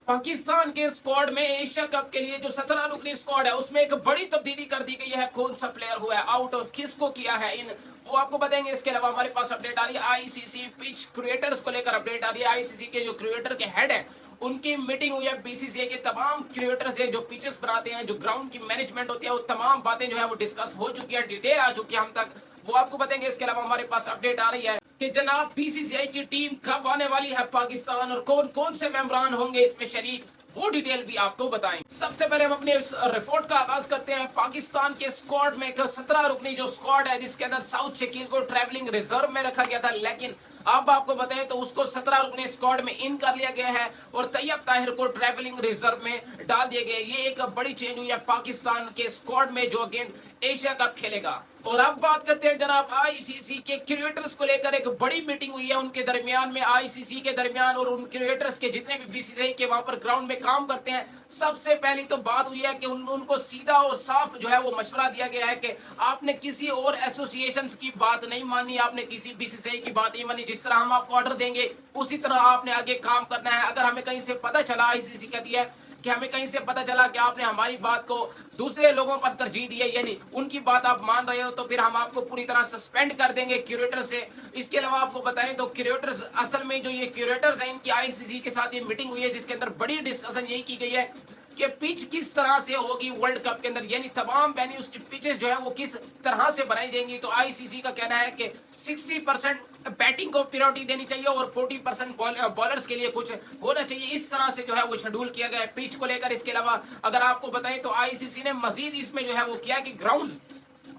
पाकिस्तान के स्क्वाड में Asia cup के लिए जो 17 रुकनी स्क्वाड है उसमें एक बड़ी तब्दीली कर दी गई है। कौन सा प्लेयर हुआ है आउट और किसको किया है इन, वो आपको बताएंगे। इसके अलावा हमारे पास अपडेट आ रही है आईसीसी पिच क्रिएटर्स को लेकर अपडेट आ रही है। आईसीसी के जो क्रिएटर के हेड है उनकी मीटिंग हुई है। बीसीसीआई के तमाम क्रिएटर्स है जो पिचेस बनाते हैं, जो ग्राउंड की मैनेजमेंट होती है, वो तमाम बातें जो है वो डिस्कस हो चुकी है, डिटेल आ चुकी है हम तक, वो आपको बताएंगे। इसके अलावा हमारे पास अपडेट आ रही है कि जनाब बीसीसीआई की टीम कब आने वाली है पाकिस्तान और कौन कौन से मेंबरान होंगे इसमें शरीक, वो डिटेल भी आपको बताएं। सबसे पहले हम अपने रिपोर्ट का आगाज करते हैं। पाकिस्तान के स्क्वाड में 17 रुकनी जो स्क्वाड है जिसके अंदर साउथ शकील को ट्रैवलिंग रिजर्व में रखा गया था, लेकिन अब आपको बताएं तो उसको 17 रुकनी स्क्वाड में इन कर लिया गया है और तैयब ताहिर को ट्रैवलिंग रिजर्व में डाल दिया गया। ये एक बड़ी चेंज हुई है पाकिस्तान के स्क्वाड में जो अगेंस्ट एशिया कप खेलेगा। और अब बात करते हैं जनाब आईसीसी के क्रिएटर्स को लेकर एक बड़ी मीटिंग हुई है उनके दरमियान में, आईसीसी के दरमियान और उन क्रिएटर्स के जितने भी बीसीसीआई के वहां पर ग्राउंड में काम करते हैं। सबसे पहली तो बात हुई है कि उनको सीधा और साफ जो है वो मशवरा दिया गया है कि आपने किसी और एसोसिएशंस की बात नहीं मानी, आपने किसी बीसीसीआई की बात नहीं मानी। जिस तरह हम आपको ऑर्डर देंगे उसी तरह आपने आगे काम करना है। अगर हमें कहीं से पता चला, आईसीसी कहती है कि हमें कहीं से पता चला कि आपने हमारी बात को दूसरे लोगों पर तरजीह दी है, यानी उनकी बात आप मान रहे हो, तो फिर हम आपको पूरी तरह सस्पेंड कर देंगे क्यूरेटर से। इसके अलावा आपको बताएं तो क्यूरेटर्स, असल में जो ये क्यूरेटर्स हैं इनकी आईसीसी के साथ ये मीटिंग हुई है जिसके अंदर बड़ी डिस्कशन यही की गई है कि पिच किस तरह से होगी वर्ल्ड कप के अंदर, यानी तमाम वेन्यूज की पिचेस जो है वो किस तरह से बनाई जाएंगी। तो आईसीसी का कहना है कि 60% बैटिंग को प्रायोरिटी देनी चाहिए और 40% बॉलर्स के लिए कुछ होना चाहिए। इस तरह से जो है वो शेड्यूल किया गया है पिच को लेकर। इसके अलावा अगर आपको बताएं तो आईसीसी ने मजीद इसमें जो है वो किया कि ग्राउंड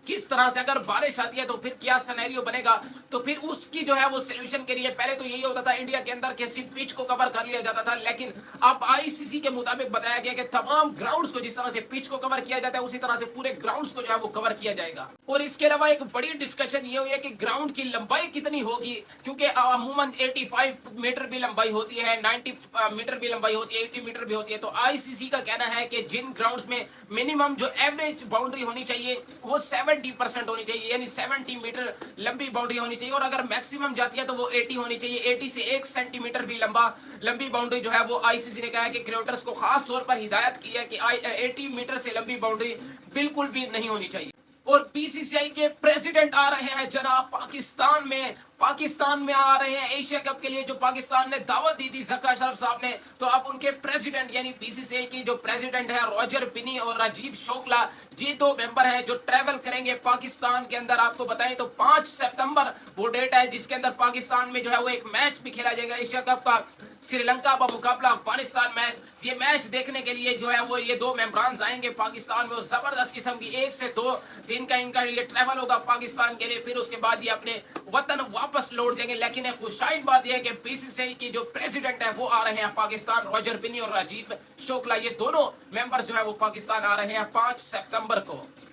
किस तरह से अगर बारिश आती है तो फिर क्या सिनेरियो बनेगा, तो फिर उसकी जो है वो सोल्यूशन के लिए पहले तो यही होता था इंडिया के अंदर के सिर्फ पिच को कवर कर लिया जाता था, लेकिन अब आईसीसी के मुताबिक बताया गया कि तमाम ग्राउंड्स को जिस तरह से पिच को कवर किया जाता है उसी तरह से पूरे ग्राउंड्स को जो है वो कवर किया जाएगा। और इसके अलावा एक बड़ी डिस्कशन ये हुई है कि ग्राउंड की लंबाई कितनी होगी, क्योंकि अमूमन 85 मीटर भी लंबाई होती है, 90 मीटर भी लंबाई होती है, 80 मीटर भी होती है। तो आईसीसी का कहना है कि जिन ग्राउंड्स में मिनिमम जो एवरेज बाउंड्री होनी चाहिए वो 70% होनी चाहिए, यानी 70 मीटर लंबी बाउंड्री होनी चाहिए, और अगर मैक्सिमम जाती है तो वो 80 होनी चाहिए। 80 से 1 सेंटीमीटर भी लंबी बाउंड्री जो है वो आईसीसी ने कहा है कि क्रिकेटर्स को खास तौर पर हिदायत की है कि 80 मीटर से लंबी बाउंड्री बिल्कुल भी नहीं होनी चाहिए। और बीसीसीआई के प्रेसिडेंट आ रहे हैं जनाब पाकिस्तान में आ रहे हैं एशिया कप के लिए, जो पाकिस्तान ने दावत दी थी जक्का अशरफ साहब ने। तो अब उनके प्रेसिडेंट यानी बीसीसीआई की जो प्रेसिडेंट है रॉजर बिनी और राजीव शुक्ला, ये दो मेंबर हैं जो ट्रेवल करेंगे पाकिस्तान के अंदर। आपको बताएं तो 5 सितंबर वो डेट है जिसके अंदर पाकिस्तान में जो है वो एक मैच भी खेला जाएगा एशिया कप का, श्रीलंका का मुकाबला अफगानिस्तान मैच। ये मैच देखने के लिए जो है वो ये दो मेंबरान आएंगे पाकिस्तान में, और जबरदस्त किस्म की 1 से 2 दिन का इनका ये ट्रेवल होगा पाकिस्तान के लिए। फिर उसके बाद ये अपने वतन वापस लौट जाएंगे। लेकिन एक खुशाइन बात यह है कि बीसीसीआई की जो प्रेसिडेंट है वो आ रहे हैं पाकिस्तान, रॉजर बिनी और राजीव शुक्ला, ये दोनों मेंबर जो है वो पाकिस्तान आ रहे हैं 5 सितंबर को।